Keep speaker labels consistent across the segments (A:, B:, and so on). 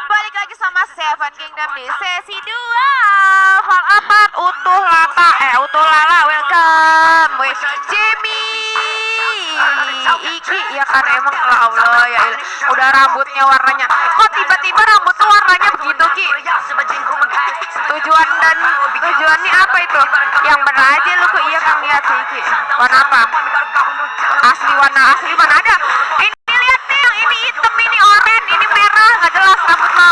A: Balik lagi sama Seven Kingdom di sesi 2. Hal apa? Utuh lala, welcome. Wih, Jamie, Iki, ya kan emang Allah ya. Udah rambutnya warnanya. Kok tiba-tiba rambut tuh warnanya begitu, Ki? Tujuannya apa itu? Yang benar aja lu ke iya kan lihat sih, Ki. Warna apa? Warna asli mana ada? Ini lihat nih, yang ini hitam, ini oranye, ini merah, nggak jelas rambut lo.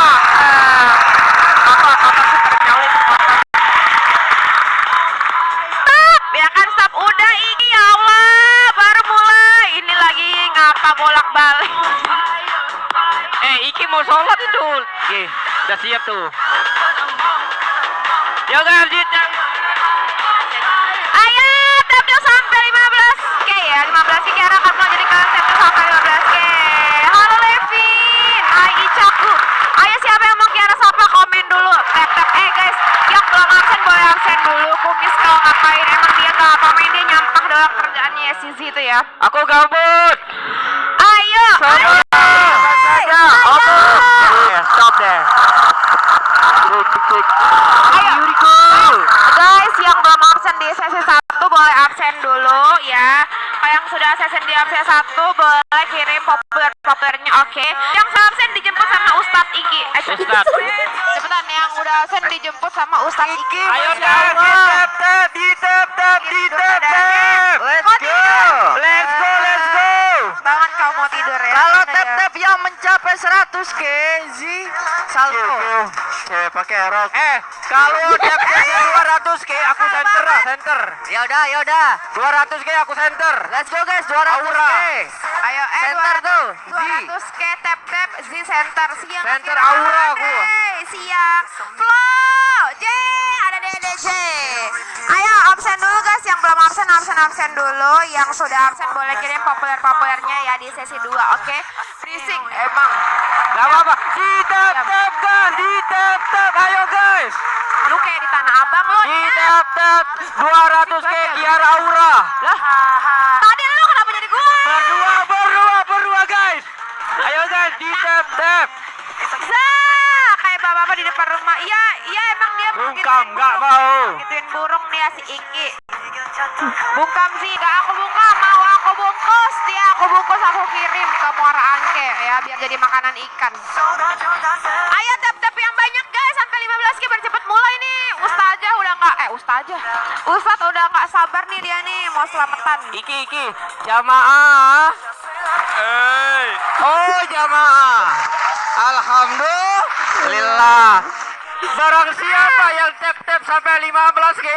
A: Apa seternyawik? Stop, ya kan stop. Udah ini ya Allah, baru mulai. Ini lagi ngapa bolak-balik.
B: Iki mau sholat itu. Udah siap tuh. Yo guys,
A: Ayo, tap sampai 15k ya. 15k Kiara akan mau jadi konsep sampai 15k. Halo Levin, hai Icaku. Ayo siapa yang mau Kiara sapa komen dulu. Tap. Guys, yang belum absen boleh absen dulu. Kumis kalau ngapain, emang dia nggak apa-main, dia nyampah doang kerjaannya ya Sisi itu ya.
B: aku gabut.
A: Ayo.
B: Stop deh.
A: Ayo. Guys, yang belum absen di sesi 1 boleh absen dulu ya. Yang sudah absen di absen 1 boleh kirim populernya, oke. Yang absen dijemput sama Ustadz Iki. Cepetan, yang udah absen dijemput sama Ustadz Iki.
B: Ayo guys, di tap. Let's go.
A: Banget kau mau tidur ya.
C: Kalau tap yang mencapai 100k saldo.
B: Pakai error. Kalau tap 200k aku center.
C: Ya udah.
B: 200k aku center.
C: Let's go guys, 200k.
A: Ayo,
C: Center tuh, Z.
A: 200k tap Z center. Siang.
B: Center Aura aku.
A: Siang. Flow. Ada DDJ. Ayo absen dulu guys, yang belum absen dulu. Yang sudah absen boleh kirim populernya ya di sesi 2, oke? Berisik emang.
B: Gak apa-apa. Di tap. Ayo guys.
A: Lu kayak di Tanah Abang lo.
B: Di tap 200k Kiara Aura.
A: Lah. Tadi lu kenapa jadi gua?
B: Berdua guys. Ayo guys, di tap.
A: Kayak bapak-bapak di depan rumah. Iya emang dia
B: Bungkam nggak mau.
A: gituin burung nih ya si Iki. Bungkam sih, gak aku bungkam, mau aku bungkus, dia aku bungkus, aku kirim ke Muara Angke ya biar jadi makanan ikan. Ayo tap yang banyak guys, sampai 15k biar cepet mulai nih. Ustadz udah nggak sabar nih dia nih mau selamatan.
B: Iki jamaah. Oh jamaah. Alhamdulillah. Barang siapa yang tap sampai 15k,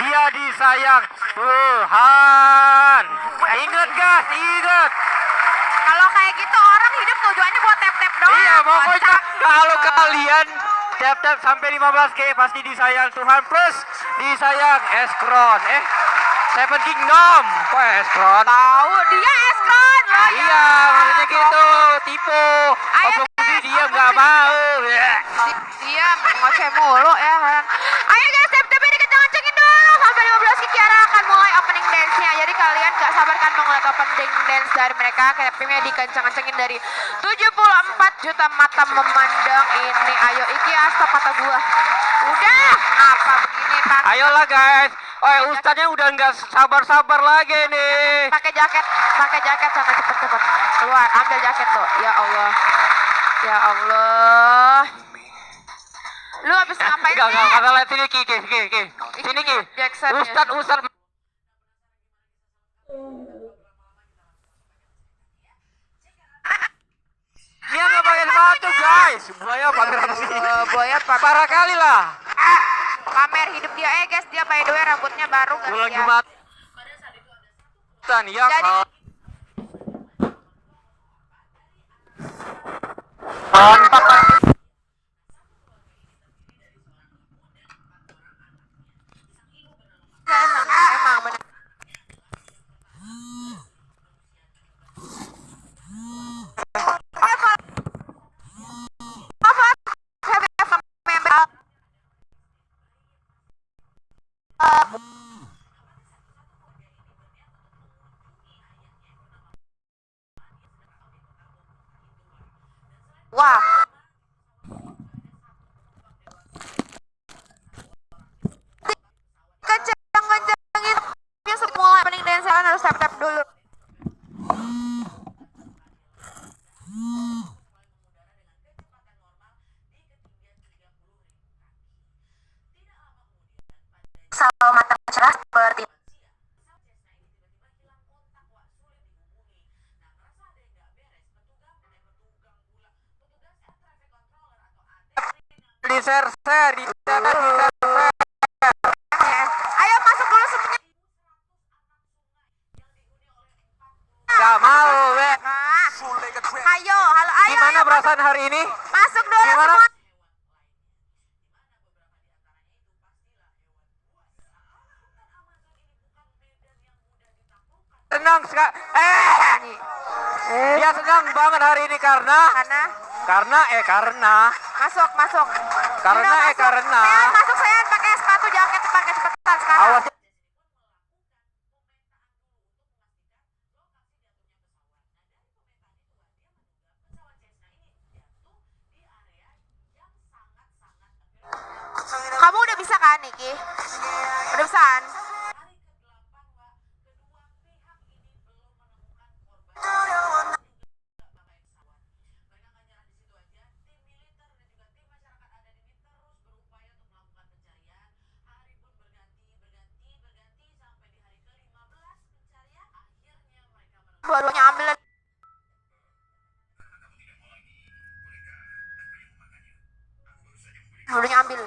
B: dia disayang Tuhan. Ingat guys, ingat.
A: Kalau kayak gitu orang hidup tujuannya buat tap doang.
B: Iya, pokoknya
A: kocak.
B: kalau kalian tap sampai 15k pasti disayang Tuhan, plus disayang Eskron. Seven Kingdom. Kok Eskron?
A: Tahu dia Eskron loh.
B: Iya, maksudnya gitu, tipu.
A: Ayo,
B: Dia nggak mau.
A: Dia ngoceh mulu ya kan. Ayo guys, tap ini kenceng-kencengin dulu. Sampai 15 Kiara akan mulai opening dance-nya. Jadi kalian gak sabar kan mau ngeliat opening dance dari mereka. Tap-nya dikenceng-kencengin dari 74 juta mata memandang ini. Ayo Iki, stop mata gua. Udah, ngapa begini Pak?
B: Ayolah guys. Ustadznya udah nggak sabar-sabar lagi nih.
A: Pakai jaket sana cepet. Keluar, ambil jaket lo. Ya Allah. Lu habis ngapain sih?
B: Enggak masalah. Sini Ki. Sini Ki.
A: Jackson,
B: Ustadz. Dia nggak pakai sepatu guys. Buaya pamer apa sih?
A: Buaya
B: Parah kali lah.
A: pamer hidup dia. Guys, dia by the way rambutnya baru guys
B: Bulan
A: ya.
B: Jumatan ya.
A: Jadi emang benar. Wah,
B: di share, di share.
A: Ayo masuk dulu semuanya.
B: Gak mau, we.
A: Nah, ayo, halo, ayo.
B: Gimana
A: ayo,
B: perasaan hari ini?
A: masuk dulu
B: Gimana?
A: semua.
B: Senang sekali. Dia senang banget hari ini karena
A: Masuk.
B: Karena,
A: Udah, masuk.
B: karena.
A: Sayang, masuk sayang, pakai sepatu jaket, pakai cepetan sekarang.
B: Awas.
A: Kamu udah bisa kan, Niki? Udah bisa kan? Dua-duanya ambil. Dua-duanya ambil.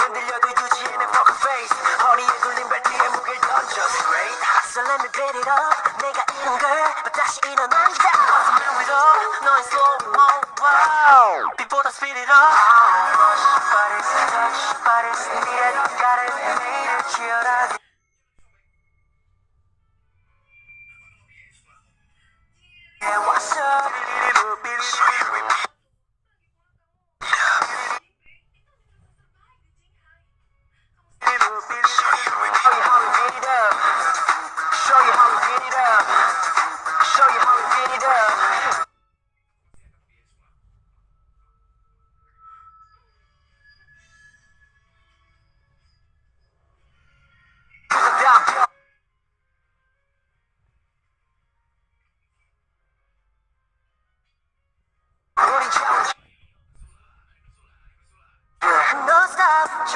D: 흔들려도 유지해내 poker face 허리에 굴린 벨트에 무게를 던져 straight So let me beat it up 내가 이런 걸 다시 일어난다 벗으면 위로 너의 slow mo wow Before I speed it up Body's touch body's needed got it made it 치열하게 Yeah what's up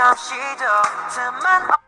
D: 잠시 더 틈만